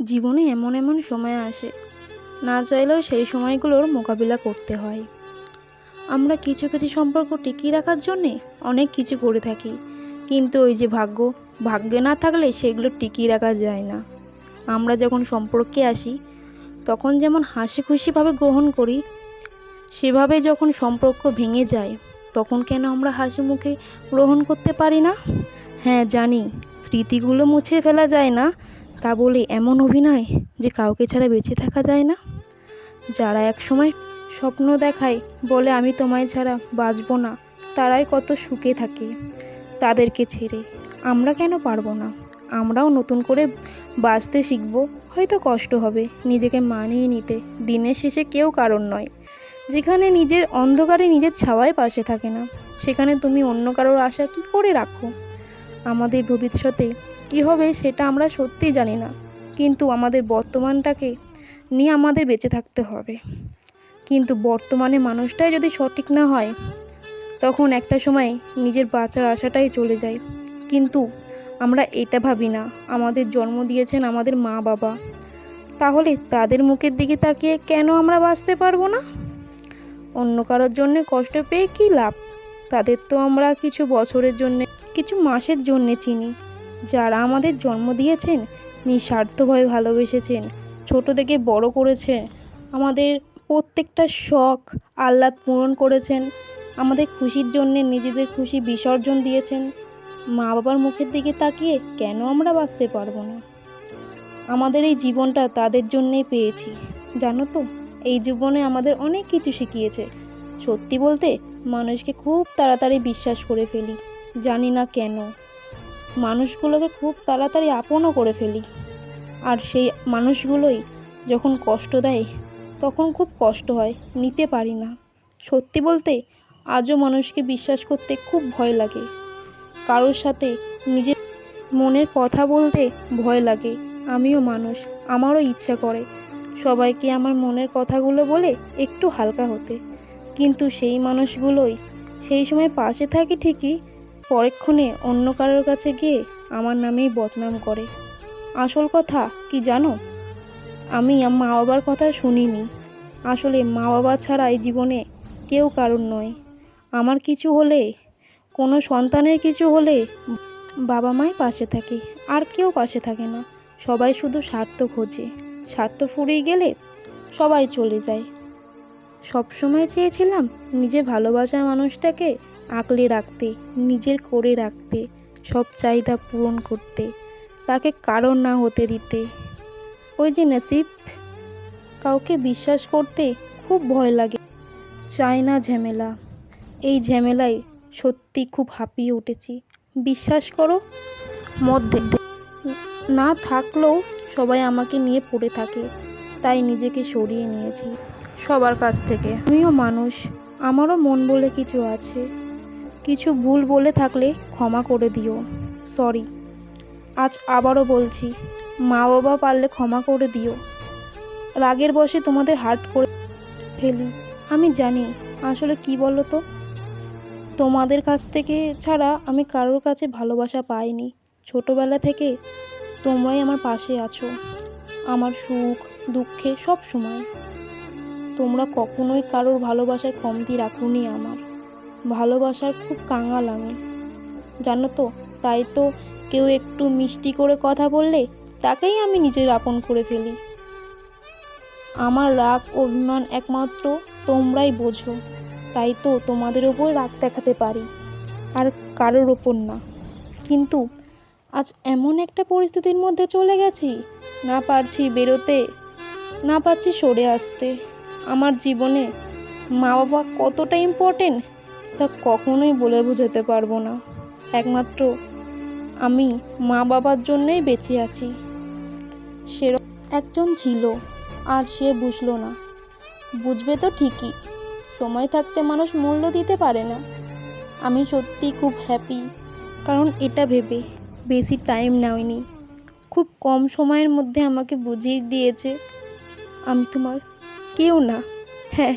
জীবনে এমন এমন সময় আসে, না চাইলেও সেই সময়গুলোর মোকাবিলা করতে হয়। আমরা কিছু কিছু সম্পর্ক টিকিয়ে রাখার জন্যে অনেক কিছু করে থাকি, কিন্তু ওই যে ভাগ্যে না থাকলে সেগুলো টিকিয়ে রাখা যায় না। আমরা যখন সম্পর্কে আসি তখন যেমন হাসি খুশিভাবে গ্রহণ করি, সেভাবে যখন সম্পর্ক ভেঙে যায় তখন কেন আমরা হাসি মুখে গ্রহণ করতে পারি না? হ্যাঁ জানি, স্মৃতিগুলো মুছে ফেলা যায় না, তা বলে এমন অভিনয় যে কাউকে ছাড়া বেঁচে থাকা যায় না। যারা একসময় স্বপ্ন দেখায়, বলে আমি তোমায় ছাড়া বাঁচবো না, তারাই কত সুখে থাকে। তাদেরকে ছেড়ে আমরা কেন পারবো না? আমরাও নতুন করে বাঁচতে শিখবো। হয়তো কষ্ট হবে নিজেকে মানিয়ে নিতে, দিনের শেষে কেউ কারণ নয়। যেখানে নিজের অন্ধকারে নিজের ছাওয়াই পাশে থাকে না, সেখানে তুমি অন্য কারোর আশা কি করে রাখো? আমাদের ভবিষ্যতে কি হবে সেটা আমরা সত্যিই জানি না, কিন্তু আমাদের বর্তমানটাকে নিয়ে আমাদের বেঁচে থাকতে হবে। কিন্তু বর্তমানে মানুষটাই যদি সঠিক না হয়, তখন একটা সময় নিজের বাঁচার আশাটাই চলে যায়। কিন্তু আমরা এটা ভাবি না, আমাদের জন্ম দিয়েছেন আমাদের মা বাবা, তাহলে তাদের মুখের দিকে তাকিয়ে কেন আমরা বাঁচতে পারবো না? অন্য কারোর জন্যে কষ্ট পেয়ে কী লাভ? তাদের তো আমরা কিছু বছরের জন্যে, কিছু মাসের জন্যে চিনি। যারা আমাদের জন্ম দিয়েছেন, নিঃস্বার্থভাবে ভালোবেসেছেন, ছোট থেকে বড় করেছেন, আমাদের প্রত্যেকটা শখ আহ্লাদ পূরণ করেছেন, আমাদের খুশির জন্যে নিজেদের খুশি বিসর্জন দিয়েছেন, মা বাবার মুখের দিকে তাকিয়ে কেন আমরা বাঁচতে পারবো না? আমাদের এই জীবনটা তাদের জন্যেই পেয়েছি, জানো তো। এই জীবনে আমাদের অনেক কিছু শিখিয়েছে। সত্যি বলতে, মানুষকে খুব তাড়াতাড়ি বিশ্বাস করে ফেলি, জানি না কেন। মানুষগুলোকে খুব তাড়াতাড়ি আপনও করে ফেলি, আর সেই মানুষগুলোই যখন কষ্ট দেয় তখন খুব কষ্ট হয়, নিতে পারি না। সত্যি বলতে, আজও মানুষকে বিশ্বাস করতে খুব ভয় লাগে। কারোর সাথে নিজের মনের কথা বলতে ভয় লাগে। আমিও মানুষ, আমারও ইচ্ছা করে সবাইকে আমার মনের কথাগুলো বলে একটু হালকা হতে, কিন্তু সেই মানুষগুলোই সেই সময় পাশে থাকে ঠিকই, পরক্ষণে অন্য কারোর কাছে গিয়ে আমার নামেই বদনাম করে। আসল কথা কি জানো, আমি মা বাবার কথা শুনিনি। আসলে মা বাবা ছাড়া এই জীবনে কেউ কারণ নয়। আমার কিছু হলে, কোনো সন্তানের কিছু হলে বাবা মাই পাশে থাকে, আর কেউ পাশে থাকে না। সবাই শুধু স্বার্থ খোঁজে, স্বার্থ ফুরিয়ে গেলে সবাই চলে যায়। সবসময় চেয়েছিলাম নিজের ভালোবাসার মানুষটাকে আগলে রাখতে, নিজের করে রাখতে, সব চাহিদা পূরণ করতে, তাকে কারণ না হতে দিতে। ওই যে নসিব, কাউকে বিশ্বাস করতে খুব ভয় লাগে, চাই না ঝামেলা। এই ঝামেলায় সত্যি খুব হাঁপিয়ে উঠেছি। বিশ্বাস করো, মধ্যে না থাকলেও সবাই আমাকে নিয়ে পড়ে থাকে, তাই নিজেকে সরিয়ে নিয়েছি সবার কাছ থেকে। আমিও মানুষ, আমারও মন বলে কিছু আছে। কিছু ভুল বলে থাকলে ক্ষমা করে দিও। সরি। আজ আবারও বলছি, মা বাবা পারলে ক্ষমা করে দিও। রাগের বশে তোমাদের হার্ট করে ফেলি, আমি জানি। আসলে কি বলো তো, তোমাদের কাছ থেকে ছাড়া আমি কারোর কাছে ভালোবাসা পাইনি। ছোটবেলা থেকে তোমরাই আমার পাশে আছো, আমার সুখ দুঃখে সব সময়। তোমরা কখনোই কারোর ভালোবাসার কমতি রাখোনি। আমার ভালোবাসার খুব কাঙাল আমি, জানো তো। তাই তো কেউ একটু মিষ্টি করে কথা বললে তাকেই আমি নিজের আপন করে ফেলি। আমার রাগ অভিমান একমাত্র তোমরাই বোঝো, তাই তো তোমাদের ওপর রাগ দেখাতে পারি, আর কারোর ওপর না। কিন্তু আজ এমন একটা পরিস্থিতির মধ্যে চলে গেছি, না পারছি বেরোতে, না পারছি সরে আসতে। আমার জীবনে মা বাবা কতটা ইম্পর্টেন্ট তা কখনোই বলে বোঝাতে পারবো না। একমাত্র আমি মা বাবার জন্যই বেঁচে আছি। সেরকম একজন ছিল, আর সে বুঝলো না। বুঝবে তো ঠিকই, সময় থাকতে মানুষ মূল্য দিতে পারে না। আমি সত্যি খুব হ্যাপি, কারণ এটা ভেবে বেশি টাইম নেয়নি, খুব কম সময়ের মধ্যে আমাকে বুঝিয়ে দিয়েছে আমি তোমার কেউ না। হ্যাঁ,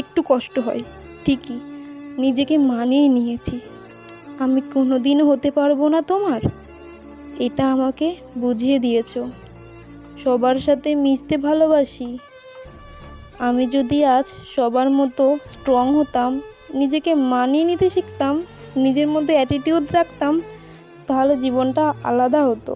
একটু কষ্ট হয় ঠিকই, নিজেকে মানিয়ে নিয়েছি। আমি কোনোদিনও হতে পারবো না তোমার, এটা আমাকে বুঝিয়ে দিয়েছো। সবার সাথে মিশতে ভালোবাসি। আমি যদি আজ সবার মতো স্ট্রং হতাম, নিজেকে মানিয়ে নিতে শিখতাম, নিজের মধ্যে অ্যাটিটিউড রাখতাম, তাহলে জীবনটা আলাদা হতো।